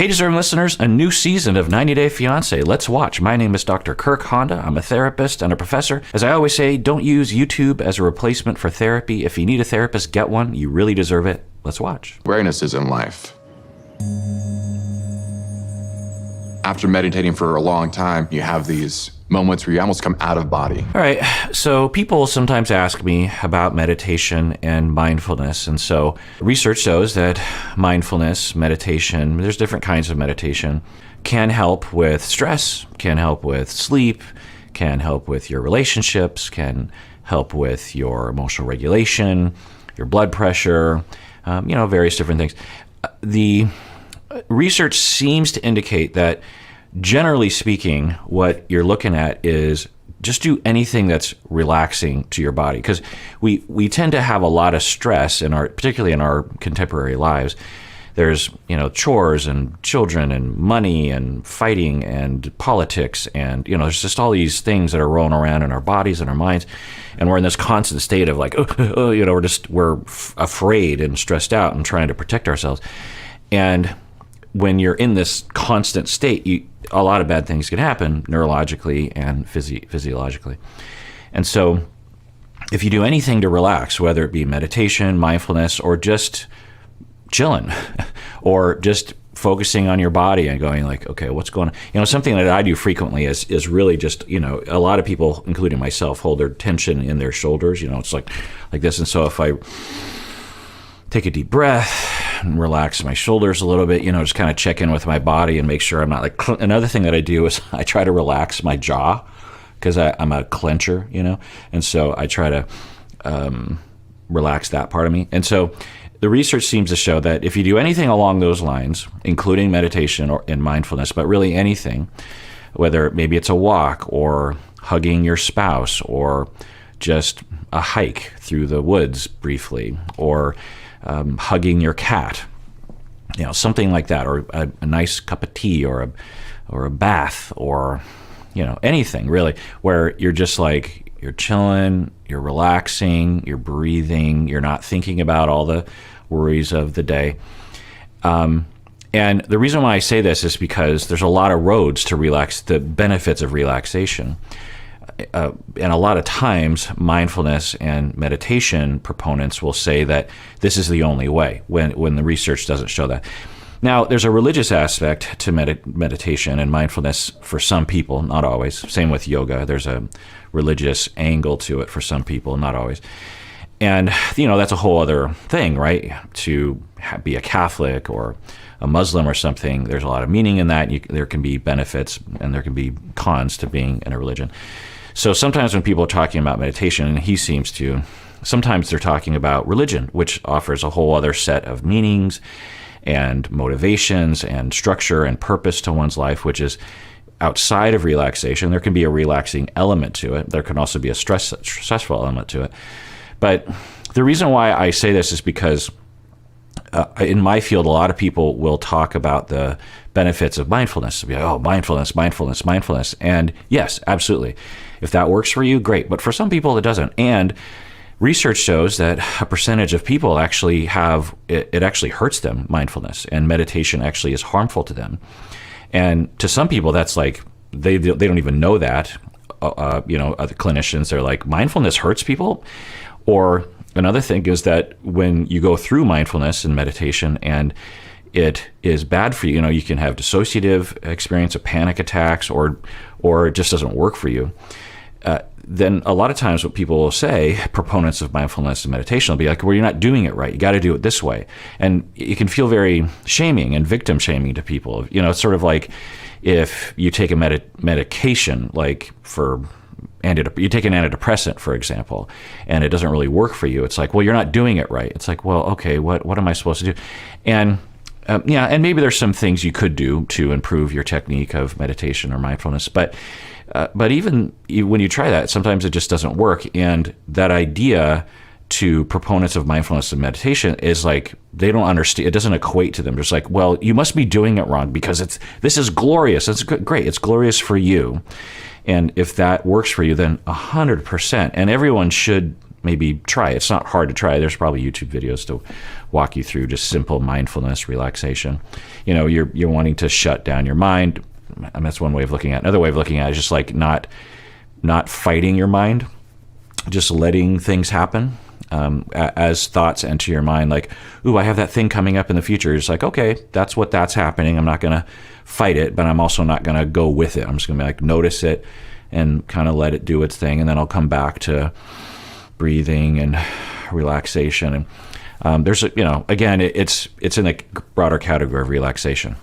Hey, deserving listeners, a new season of 90 Day Fiancé. Let's watch. My name is Dr. Kirk Honda. I'm a therapist and a professor. As I always say, don't use YouTube as a replacement for therapy. If you need a therapist, get one. You really deserve it. Let's watch. Awareness is in life. After meditating for a long time, you have these moments where you almost come out of body. All right, so people sometimes ask me about meditation and mindfulness. And so research shows that mindfulness, meditation, there's different kinds of meditation, can help with stress, can help with sleep, can help with your relationships, can help with your emotional regulation, your blood pressure, various different things. The research seems to indicate that, generally speaking, what you're looking at is just do anything that's relaxing to your body, because we tend to have a lot of stress particularly in our contemporary lives. There's chores and children and money and fighting and politics and there's just all these things that are rolling around in our bodies and our minds, and we're in this constant state of like we're afraid and stressed out and trying to protect ourselves. And when you're in this constant state, a lot of bad things can happen neurologically and physiologically. And so if you do anything to relax, whether it be meditation, mindfulness, or just chilling, or just focusing on your body and going like, okay, what's going on? Something that I do frequently is really just, a lot of people, including myself, hold their tension in their shoulders. It's like this. And so if I take a deep breath and relax my shoulders a little bit, just kind of check in with my body and make sure I'm not like, another thing that I do is I try to relax my jaw, because I'm a clencher, and so I try to relax that part of me. And so the research seems to show that if you do anything along those lines, including meditation or in mindfulness, but really anything, whether maybe it's a walk or hugging your spouse or just a hike through the woods briefly, or hugging your cat, something like that, or a nice cup of tea, or a bath, or anything really, where you're just like, you're chilling, you're relaxing, you're breathing, you're not thinking about all the worries of the day. And the reason why I say this is because there's a lot of roads to relax, the benefits of relaxation. And a lot of times, mindfulness and meditation proponents will say that this is the only way, when the research doesn't show that. Now, there's a religious aspect to meditation and mindfulness for some people, not always. Same with yoga. There's a religious angle to it for some people, not always. And, that's a whole other thing, right? To be a Catholic or a Muslim or something, there's a lot of meaning in that. There can be benefits and there can be cons to being in a religion. So sometimes when people are talking about meditation, and sometimes they're talking about religion, which offers a whole other set of meanings and motivations and structure and purpose to one's life, which is outside of relaxation. There can be a relaxing element to it. There can also be a stressful element to it. But the reason why I say this is because in my field, a lot of people will talk about the benefits of mindfulness. They'll be like, oh, mindfulness, mindfulness, mindfulness. And yes, absolutely. If that works for you, great. But for some people, it doesn't. And research shows that a percentage of people actually it actually hurts them, mindfulness, and meditation actually is harmful to them. And to some people, that's like, they don't even know that. Other clinicians, they're like, mindfulness hurts people? Or another thing is that when you go through mindfulness and meditation and it is bad for you, you can have dissociative experience of panic attacks, or it just doesn't work for you. Then a lot of times what people will say, proponents of mindfulness and meditation, will be like, well, you're not doing it right. You got to do it this way. And it can feel very shaming and victim shaming to people. It's sort of like if you take a medication, like you take an antidepressant, for example, and it doesn't really work for you. It's like, well, you're not doing it right. It's like, well, okay, what am I supposed to do? And and maybe there's some things you could do to improve your technique of meditation or mindfulness, but even when you try that, sometimes it just doesn't work. And that idea to proponents of mindfulness and meditation is like, they don't understand. It doesn't equate to them. It's like, well, you must be doing it wrong because this is glorious. It's great. It's glorious for you. And if that works for you, then 100%. And everyone should maybe try. It's not hard to try. There's probably YouTube videos to walk you through just simple mindfulness relaxation. You're wanting to shut down your mind. And that's one way of looking at it. Another way of looking at it is just like not fighting your mind, just letting things happen. As thoughts enter your mind, like, ooh, I have that thing coming up in the future. It's like, okay, that's happening. I'm not going to fight it, but I'm also not going to go with it. I'm just going to be like, notice it and kind of let it do its thing. And then I'll come back to breathing and relaxation. And there's, again, it's in the broader category of relaxation.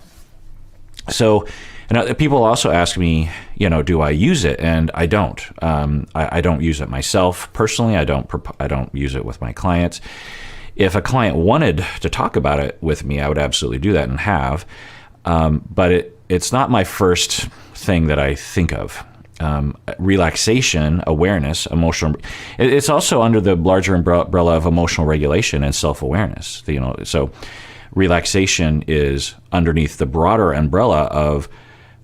So, and people also ask me, do I use it? And I don't. I don't use it myself personally. I don't use it with my clients. If a client wanted to talk about it with me, I would absolutely do that and have. But it's not my first thing that I think of. Relaxation, awareness, emotional. It's also under the larger umbrella of emotional regulation and self-awareness. So relaxation is underneath the broader umbrella of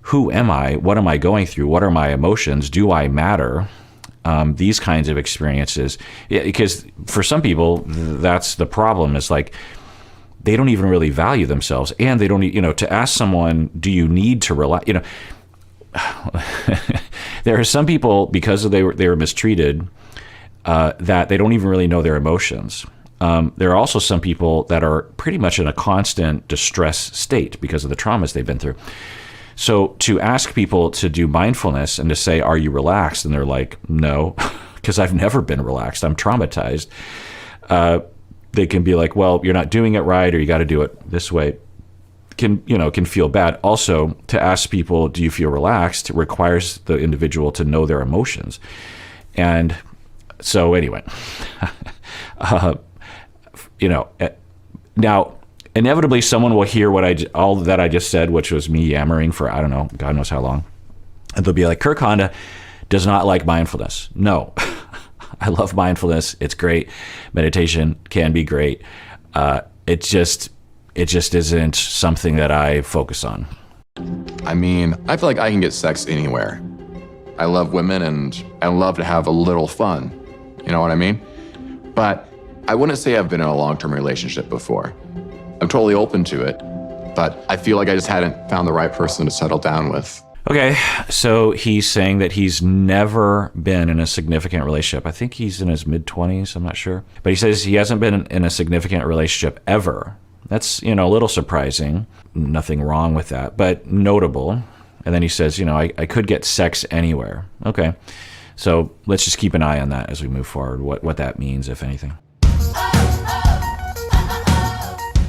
who am I? What am I going through? What are my emotions? Do I matter? These kinds of experiences. Because for some people, that's the problem. It's like they don't even really value themselves, and they don't. To ask someone, do you need to relax? There are some people, because they were mistreated, that they don't even really know their emotions. There are also some people that are pretty much in a constant distress state because of the traumas they've been through. So to ask people to do mindfulness and to say, are you relaxed? And they're like, no, because I've never been relaxed. I'm traumatized. They can be like, well, you're not doing it right, or you got to do it this way. Can feel bad. Also, to ask people, do you feel relaxed, requires the individual to know their emotions. And so anyway, now, inevitably, someone will hear all that I just said, which was me yammering for, I don't know, God knows how long. And they'll be like, Kirk Honda does not like mindfulness. No, I love mindfulness. It's great. Meditation can be great. It just isn't something that I focus on. I mean, I feel like I can get sex anywhere. I love women and I love to have a little fun. You know what I mean? But I wouldn't say I've been in a long-term relationship before. I'm totally open to it, but I feel like I just hadn't found the right person to settle down with. Okay, so he's saying that he's never been in a significant relationship. I think he's in his mid-20s, I'm not sure. But he says he hasn't been in a significant relationship ever. That's, a little surprising. Nothing wrong with that, but notable. And then he says, I could get sex anywhere. Okay, so let's just keep an eye on that as we move forward, what that means, if anything.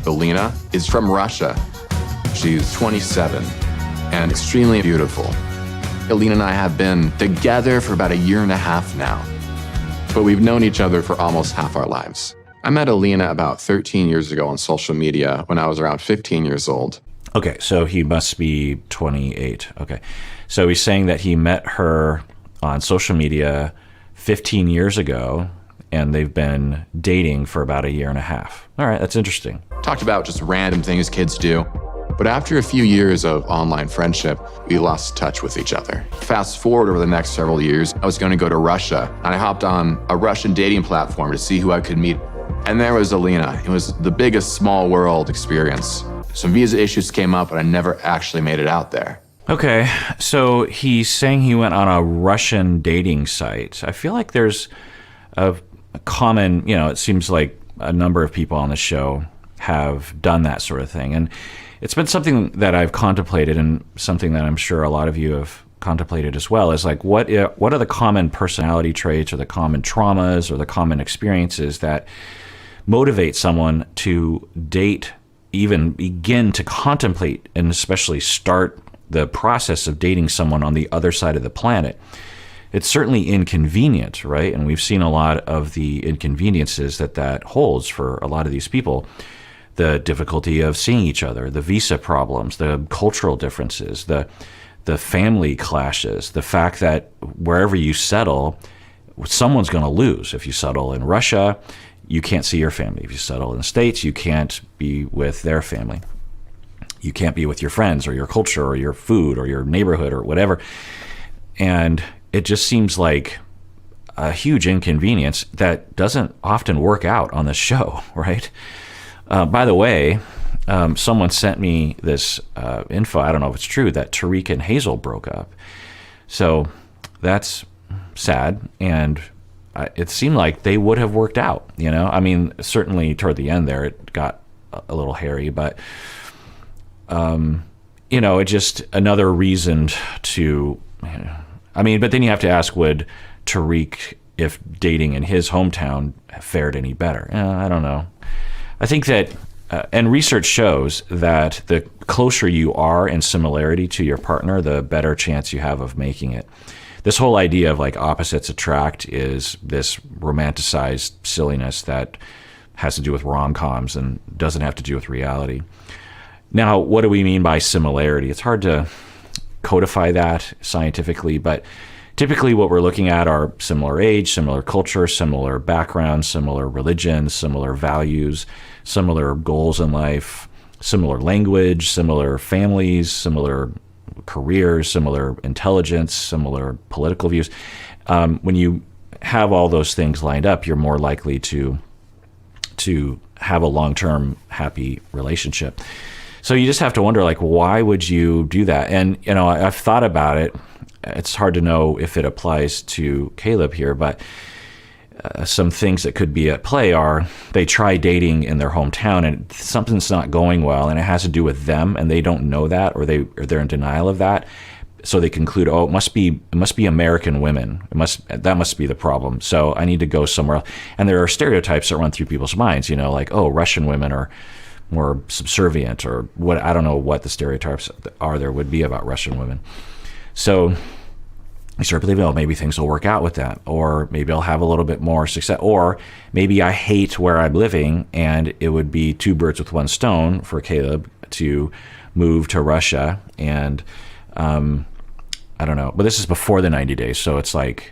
Alina is from Russia. She's 27 and extremely beautiful. Alina and I have been together for about 1.5 years now, but we've known each other for almost half our lives. I met Alina about 13 years ago on social media when I was around 15 years old. Okay, so he must be 28. Okay, so he's saying that he met her on social media 15 years ago, and they've been dating for about 1.5 years. All right, that's interesting. Talked about just random things kids do. But after a few years of online friendship, we lost touch with each other. Fast forward over the next several years, I was going to go to Russia, and I hopped on a Russian dating platform to see who I could meet. And there was Alina. It was the biggest small world experience. Some visa issues came up, and I never actually made it out there. Okay, so he's saying he went on a Russian dating site. I feel like there's a common, it seems like a number of people on the show have done that sort of thing. And it's been something that I've contemplated, and something that I'm sure a lot of you have contemplated as well, is like, what are the common personality traits or the common traumas or the common experiences that motivate someone to date, even begin to contemplate, and especially start the process of dating someone on the other side of the planet? It's certainly inconvenient, right? And we've seen a lot of the inconveniences that holds for a lot of these people. The difficulty of seeing each other, the visa problems, the cultural differences, the family clashes, the fact that wherever you settle, someone's going to lose. If you settle in Russia, you can't see your family. If you settle in the States, you can't be with their family. You can't be with your friends or your culture or your food or your neighborhood or whatever. And it just seems like a huge inconvenience that doesn't often work out on the show, right? By the way, someone sent me this info. I don't know if it's true that Tariq and Hazel broke up. So that's sad. And it seemed like they would have worked out, you know? I mean, certainly toward the end there, it got a little hairy, but, you know, it just another reason to, I mean, but then you have to ask, would Tariq, if dating in his hometown, have fared any better? I don't know. I think that, and research shows that the closer you are in similarity to your partner, the better chance you have of making it. This whole idea of like opposites attract is this romanticized silliness that has to do with rom-coms and doesn't have to do with reality. Now, what do we mean by similarity? It's hard to codify that scientifically, but typically what we're looking at are similar age, similar culture, similar background, similar religions, similar values, similar goals in life, similar language, similar families, similar careers, similar intelligence, similar political views. When you have all those things lined up, you're more likely to have a long-term happy relationship. So you just have to wonder, like, why would you do that? And, you know, I've thought about it. It's hard to know if it applies to Caleb here, but some things that could be at play are they try dating in their hometown and something's not going well, and it has to do with them, and they don't know that, or they're in denial of that. So they conclude, oh, it must be American women. That must be the problem. So I need to go somewhere else. And there are stereotypes that run through people's minds, you know, like, oh, Russian women are more subservient, or what. I don't know what the stereotypes there would be about Russian women. So I start believing, oh, maybe things will work out with that, or maybe I'll have a little bit more success, or maybe I hate where I'm living, and it would be two birds with one stone for Caleb to move to Russia. And I don't know, but this is before the 90 days, so it's like,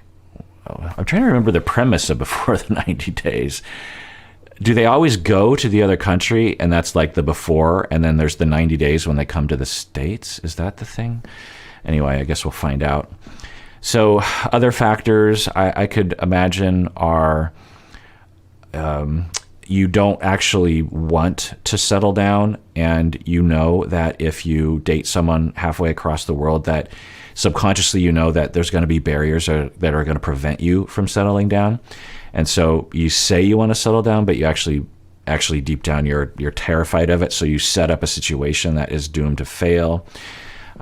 I'm trying to remember the premise of before the 90 days. Do they always go to the other country, and that's like the before, and then there's the 90 days when they come to the States? Is that the thing? Anyway, I guess we'll find out. So other factors I could imagine are you don't actually want to settle down, and you know that if you date someone halfway across the world, that subconsciously you know that there's going to be barriers that are going to prevent you from settling down. And so you say you want to settle down, but you actually deep down you're terrified of it, so you set up a situation that is doomed to fail.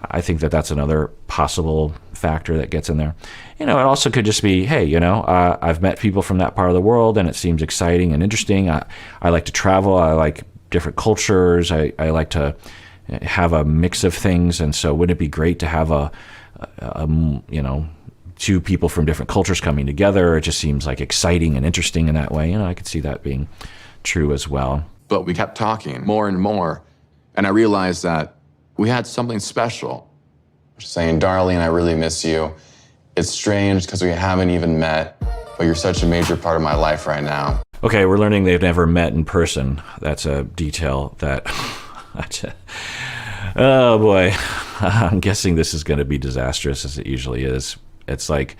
I think that's another possible factor that gets in there. You know, it also could just be, hey, you know, I've met people from that part of the world, and it seems exciting and interesting. I like to travel. I like different cultures. I like to have a mix of things. And so wouldn't it be great to have a you know, two people from different cultures coming together? It just seems like exciting and interesting in that way. You know, I could see that being true as well. But we kept talking more and more, and I realized that we had something special. Just saying, darling, I really miss you. It's strange because we haven't even met, but you're such a major part of my life right now. Okay, we're learning they've never met in person. That's a detail that, oh boy, I'm guessing this is going to be disastrous, as it usually is. It's like,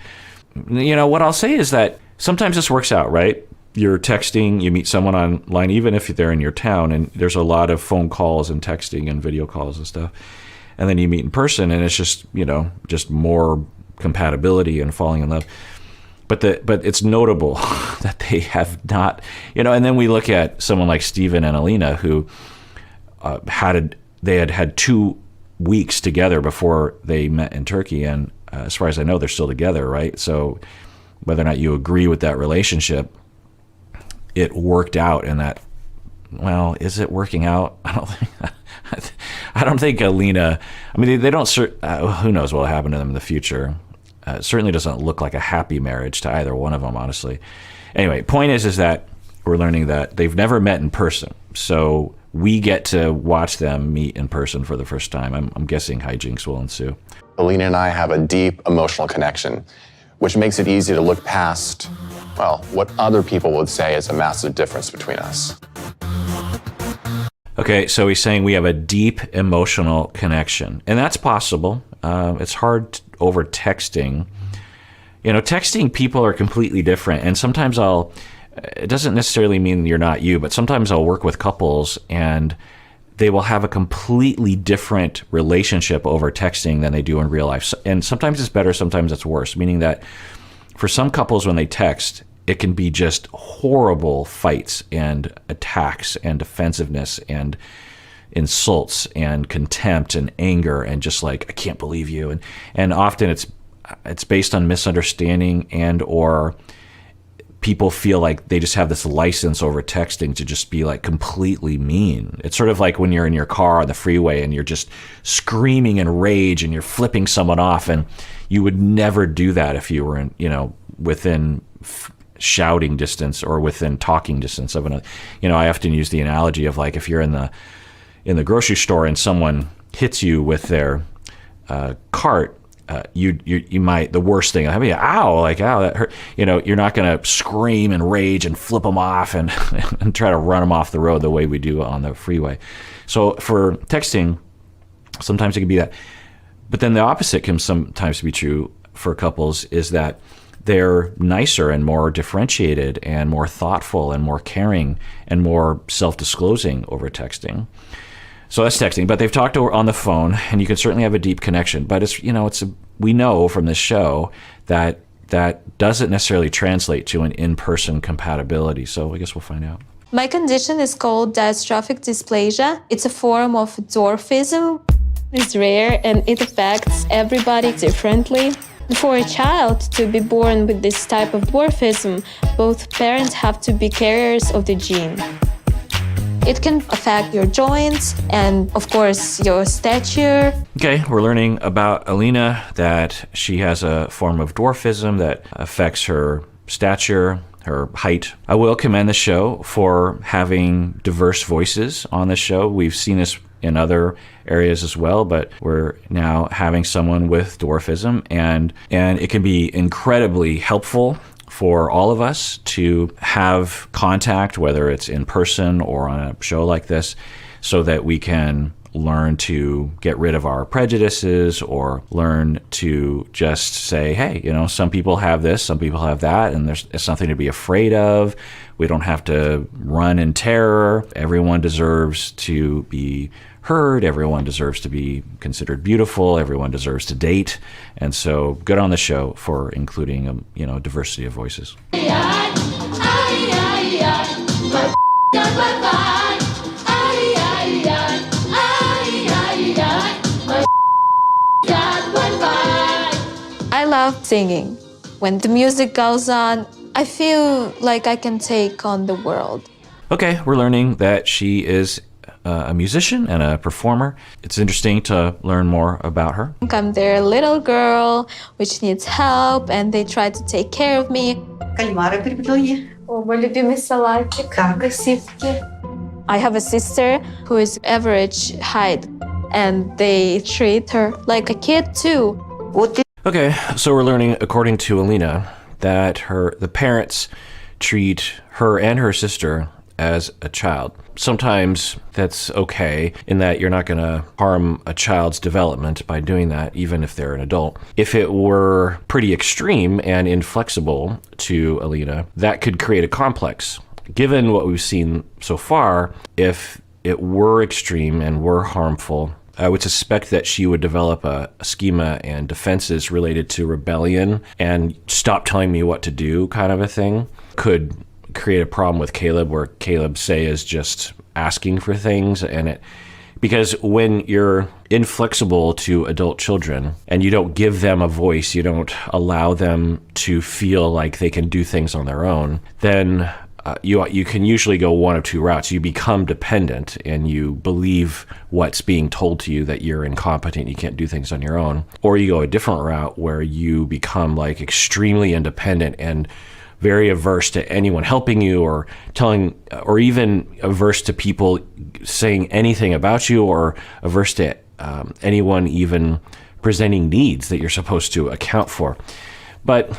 you know, what I'll say is that sometimes this works out, right? You're texting, you meet someone online, even if they're in your town, and there's a lot of phone calls and texting and video calls and stuff. And then you meet in person, and it's just, you know, just more compatibility and falling in love. But it's notable that they have not, you know. And then we look at someone like Stephen and Alina, who had 2 weeks together before they met in Turkey, and as far as I know, they're still together, right? So whether or not you agree with that relationship, it worked out, and that, well, is it working out? I don't think Alina, I mean, they don't, who knows what will happen to them in the future. It certainly doesn't look like a happy marriage to either one of them, honestly. Anyway, point is that we're learning that they've never met in person. So we get to watch them meet in person for the first time. I'm guessing hijinks will ensue. Alina and I have a deep emotional connection, which makes it easy to look past, well, what other people would say is a massive difference between us. Okay, so he's saying we have a deep emotional connection, and that's possible. It's hard over texting. Texting people are completely different. And sometimes it doesn't necessarily mean you're not you, but sometimes I'll work with couples and they will have a completely different relationship over texting than they do in real life. And sometimes it's better, sometimes it's worse, meaning that for some couples when they text, it can be just horrible fights and attacks and defensiveness and insults and contempt and anger and just like, I can't believe you. And often it's based on misunderstanding and or people feel like they just have this license over texting to just be like completely mean. It's sort of like when you're in your car on the freeway and you're just screaming in rage and you're flipping someone off, and you would never do that if you were in, within shouting distance or within talking distance of another. I often use the analogy of like if you're in the grocery store and someone hits you with their cart, you might, the worst thing, ow, that hurt. You're not going to scream and rage and flip them off and try to run them off the road the way we do on the freeway. So for texting, sometimes it can be that. But then the opposite can sometimes be true for couples, is that they're nicer and more differentiated and more thoughtful and more caring and more self-disclosing over texting. So that's texting, but they've talked on the phone, and you can certainly have a deep connection. But we know from this show that doesn't necessarily translate to an in-person compatibility. So I guess we'll find out. My condition is called dystrophic dysplasia. It's a form of dwarfism. It's rare and it affects everybody differently. For a child to be born with this type of dwarfism, both parents have to be carriers of the gene. It can affect your joints and, of course, your stature. Okay, we're learning about Alina, that she has a form of dwarfism that affects her stature, her height. I will commend the show for having diverse voices on the show. We've seen this in other areas as well, but we're now having someone with dwarfism, and it can be incredibly helpful for all of us to have contact, whether it's in person or on a show like this, so that we can learn to get rid of our prejudices or learn to just say, hey, some people have this, some people have that, and it's nothing to be afraid of. We don't have to run in terror. Everyone deserves to be heard. Everyone deserves to be considered beautiful. Everyone deserves to date. And so good on the show for including, diversity of voices. I love singing. When the music goes on, I feel like I can take on the world. Okay, we're learning that she is a musician and a performer. It's interesting to learn more about her. I'm their little girl, which needs help, and they try to take care of me. Кальмары приготовили. О, мой любимый салатик. Как? I have a sister who is average height, and they treat her like a kid too. Вот Okay, so we're learning, according to Alina, that the parents treat her and her sister as a child. Sometimes that's okay in that you're not going to harm a child's development by doing that, even if they're an adult. If it were pretty extreme and inflexible to Alina, that could create a complex. Given what we've seen so far, if it were extreme and were harmful, I would suspect that she would develop a schema and defenses related to rebellion and stop telling me what to do kind of a thing. Could create a problem with Caleb, where Caleb, say, is just asking for things, because when you're inflexible to adult children and you don't give them a voice, you don't allow them to feel like they can do things on their own, then you can usually go one of two routes. You become dependent and you believe what's being told to you, that you're incompetent, you can't do things on your own, or you go a different route where you become like extremely independent and very averse to anyone helping you or telling, or even averse to people saying anything about you, or averse to anyone even presenting needs that you're supposed to account for. But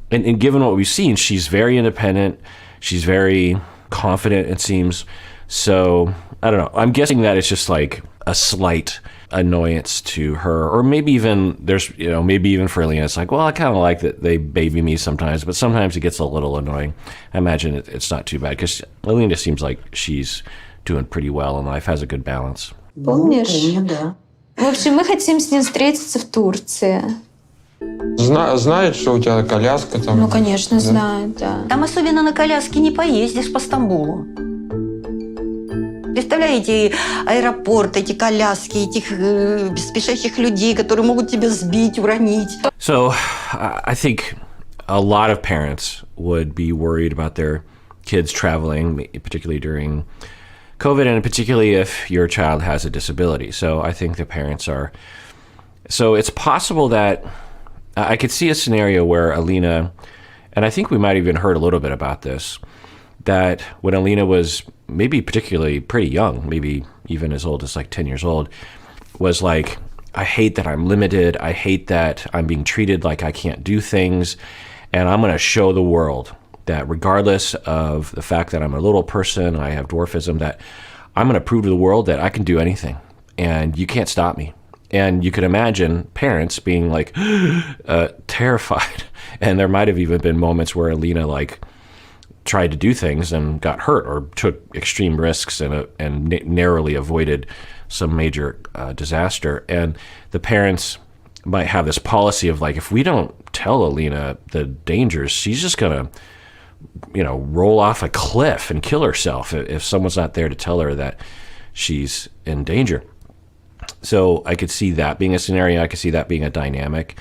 and given what we've seen, she's very independent. She's very confident, it seems. So I don't know. I'm guessing that it's just like a slight annoyance to her, or maybe even maybe even for Alina, it's like, well, I kind of like that they baby me sometimes, but sometimes it gets a little annoying. I imagine it's not too bad because Alina seems like she's doing pretty well in life, has a good balance. Помнишь? Помню, да. В общем, мы хотим с ним встретиться в Турции. Знает, что у тебя коляска там? Ну, конечно, знает, да. Там особенно на коляске не поездишь по Стамбулу. Представляете, аэропорт, эти коляски, этих спешащих людей, которые могут тебя сбить, уронить. So I think a lot of parents would be worried about their kids traveling, particularly during COVID, and particularly if your child has a disability. So I think the parents are... So it's possible that I could see a scenario where Alina, and I think we might even heard a little bit about this, that when Alina was maybe particularly pretty young, maybe even as old as like 10 years old, was like, I hate that I'm limited. I hate that I'm being treated like I can't do things. And I'm going to show the world that regardless of the fact that I'm a little person, I have dwarfism, that I'm going to prove to the world that I can do anything and you can't stop me. And you could imagine parents being like terrified. And there might have even been moments where Alina like tried to do things and got hurt or took extreme risks and narrowly avoided some major disaster. And the parents might have this policy of like, if we don't tell Alina the dangers, she's just going to, roll off a cliff and kill herself if someone's not there to tell her that she's in danger. So I could see that being a scenario. I could see that being a dynamic.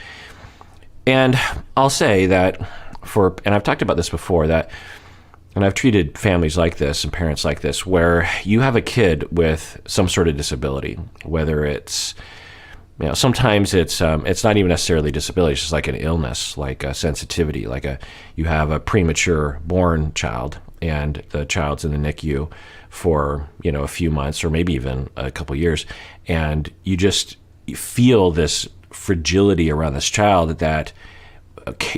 And I'll say that and I've talked about this before, and I've treated families like this and parents like this, where you have a kid with some sort of disability, whether it's, sometimes it's not even necessarily disability, it's just like an illness, like a sensitivity, you have a premature born child and the child's in the NICU for, a few months or maybe even a couple years. And you just feel this fragility around this child that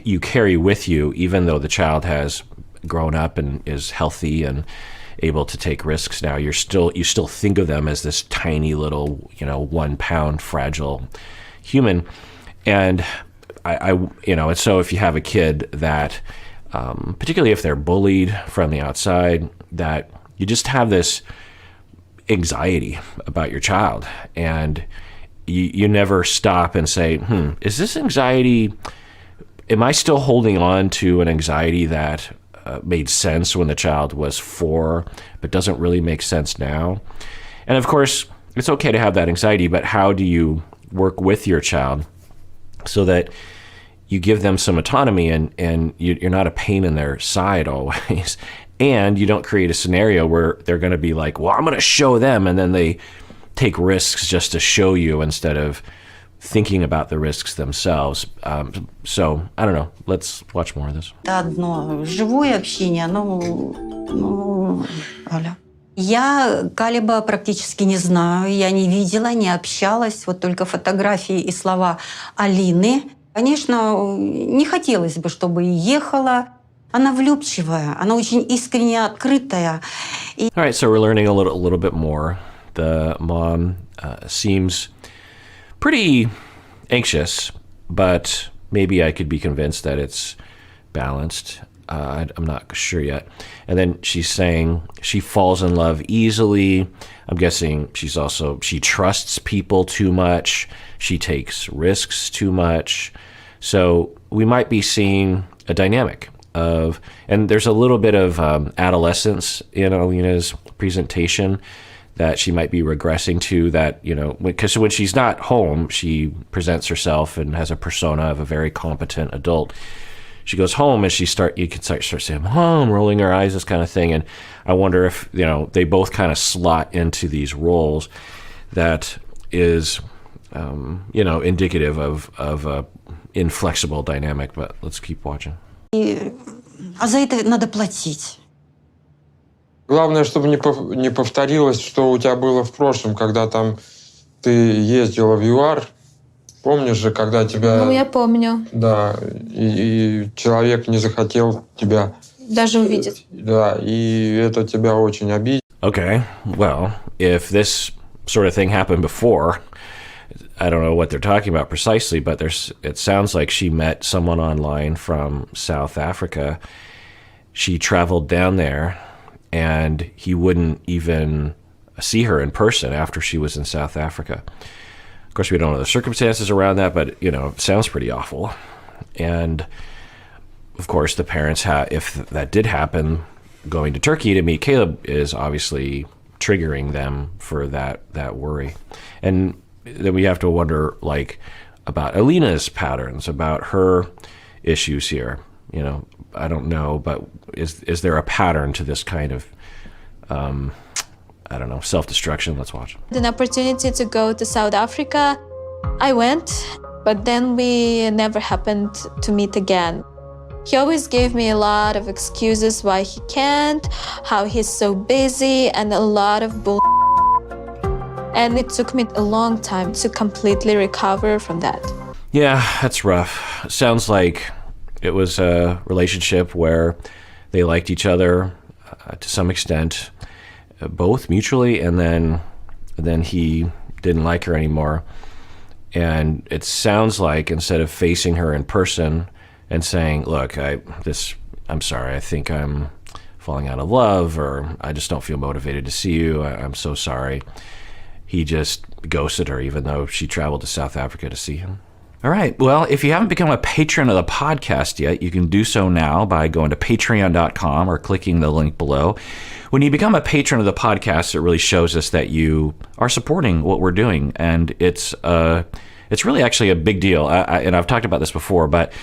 you carry with you, even though the child has grown up and is healthy and able to take risks now. You still think of them as this tiny little, 1 pound fragile human. And and so if you have a kid that, particularly if they're bullied from the outside, that you just have this anxiety about your child, and you never stop and say, is this anxiety, am I still holding on to an anxiety that made sense when the child was 4, but doesn't really make sense now? And of course, it's okay to have that anxiety, but how do you work with your child so that you give them some autonomy and you're not a pain in their side always, and you don't create a scenario where they're going to be like, well, I'm going to show them, and then they take risks just to show you instead of thinking about the risks themselves. So, I don't know. Let's watch more of this. Это одно. Живое общение, Аля. Я Калеба практически не знаю, я не видела, не общалась, вот только фотографии и слова Алины. Конечно, не хотелось бы, чтобы ехала. Она влюбчивая, она очень искренне открытая. All right, so we're learning a little bit more. The mom seems pretty anxious, but maybe I could be convinced that it's balanced. I'm not sure yet. And then she's saying she falls in love easily. I'm guessing she trusts people too much. She takes risks too much. So we might be seeing a dynamic and there's a little bit of adolescence in Alina's presentation that she might be regressing to, that, because when she's not home, she presents herself and has a persona of a very competent adult. She goes home and you can start saying, Mom, rolling her eyes, this kind of thing. And I wonder if, they both kind of slot into these roles that is, indicative of a inflexible dynamic. But let's keep watching. А за это надо платить. Главное, чтобы не повторилось, что у тебя было в прошлом, когда там ты ездила в ЮАР. Помнишь же, когда тебя... я помню. Да, и человек не захотел тебя... Даже увидеть. Да, и это тебя очень обидит. Okay, well, if this sort of thing happened before, I don't know what they're talking about precisely, but it sounds like she met someone online from South Africa. She traveled down there, and he wouldn't even see her in person after she was in South Africa. Of course, we don't know the circumstances around that, but, it sounds pretty awful. And, of course, the parents, if that did happen, going to Turkey to meet Caleb is obviously triggering them for that worry. And then we have to wonder, about Alina's patterns, about her issues here. I don't know, but is there a pattern to this kind of, self-destruction? Let's watch. An opportunity to go to South Africa. I went, but then we never happened to meet again. He always gave me a lot of excuses why he can't, how he's so busy, and a lot of bull. And it took me a long time to completely recover from that. Yeah, that's rough. Sounds like it was a relationship where they liked each other to some extent, both mutually, and then he didn't like her anymore. And it sounds like instead of facing her in person and saying, look, I'm sorry, I think I'm falling out of love, or I just don't feel motivated to see you, I'm so sorry, he just ghosted her, even though she traveled to South Africa to see him. All right. Well, if you haven't become a patron of the podcast yet, you can do so now by going to patreon.com or clicking the link below. When you become a patron of the podcast, it really shows us that you are supporting what we're doing. And it's really actually a big deal. And I've talked about this before, but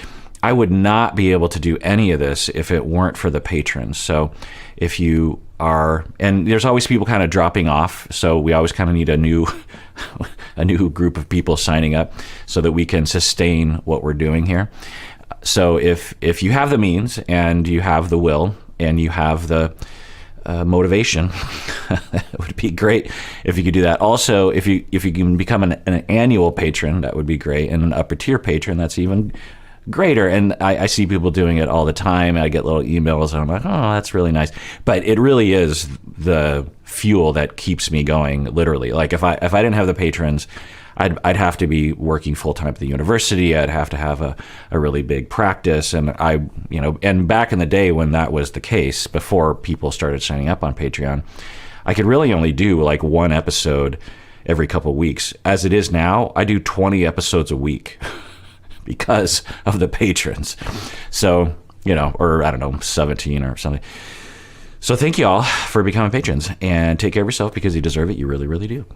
I would not be able to do any of this if it weren't for the patrons. So if you are, and there's always people kind of dropping off, so we always kind of need a new group of people signing up so that we can sustain what we're doing here. So if you have the means and you have the will and you have the motivation, it would be great if you could do that. Also, if you can become an annual patron, that would be great, and an upper tier patron, that's even greater. And I see people doing it all the time. I get little emails and I'm like, oh, that's really nice. But it really is the fuel that keeps me going, literally. Like if I didn't have the patrons, I'd have to be working full time at the university. I'd have to have a really big practice. And and back in the day when that was the case, before people started signing up on Patreon, I could really only do like one episode every couple of weeks. As it is now, I do 20 episodes a week. Because of the patrons. So, or I don't know, 17 or something. So thank you all for becoming patrons, and take care of yourself because you deserve it. You really, really do.